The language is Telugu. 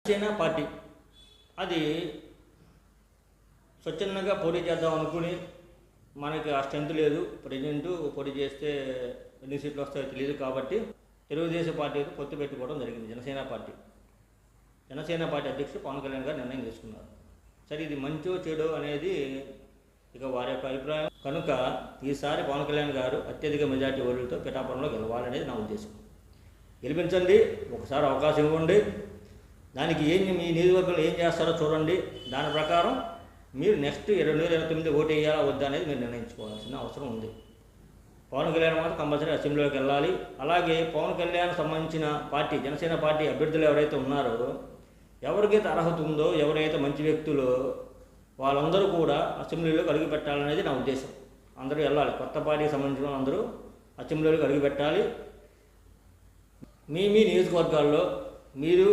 జనసేన పార్టీ అది స్వచ్ఛందంగా పోటీ చేద్దాం అనుకుని మనకి ఆ స్ట్రెంత్ లేదు. ప్రెసిడెంట్ పోటీ చేస్తే ఎన్ని సీట్లు వస్తాయో తెలియదు కాబట్టి తెలుగుదేశం పార్టీతో పొత్తు పెట్టుకోవడం జరిగింది. జనసేన పార్టీ అధ్యక్షుడు పవన్ కళ్యాణ్ గారు నిర్ణయం తీసుకున్నారు. సరే, ఇది మంచో చెడో అనేది ఇక వారి యొక్క అభిప్రాయం కనుక ఈసారి పవన్ కళ్యాణ్ గారు అత్యధిక మెజార్టీ ఓట్లతో పిఠాపురంలో గెలవాలనేది నా ఉద్దేశం. గెలిపించండి, ఒకసారి అవకాశం ఇవ్వండి. దానికి మీ నియోజకవర్గంలో ఏం చేస్తారో చూడండి. దాని ప్రకారం మీరు నెక్స్ట్ 2029 ఓటు వేయాలా వద్దా అనేది మీరు నిర్ణయించుకోవాల్సిన అవసరం ఉంది. పవన్ కళ్యాణ్ మాత్రం కంపల్సరీ అసెంబ్లీలోకి వెళ్ళాలి. అలాగే పవన్ కళ్యాణ్ సంబంధించిన పార్టీ జనసేన పార్టీ అభ్యర్థులు ఎవరైతే ఉన్నారో, ఎవరికైతే అర్హత ఉందో, ఎవరైతే మంచి వ్యక్తులో వాళ్ళందరూ కూడా అసెంబ్లీలోకి అడుగు పెట్టాలనేది నా ఉద్దేశం. అందరూ వెళ్ళాలి, కొత్త పార్టీకి సంబంధించిన అందరూ అసెంబ్లీలోకి అడుగు పెట్టాలి. మీ నియోజకవర్గాల్లో మీరు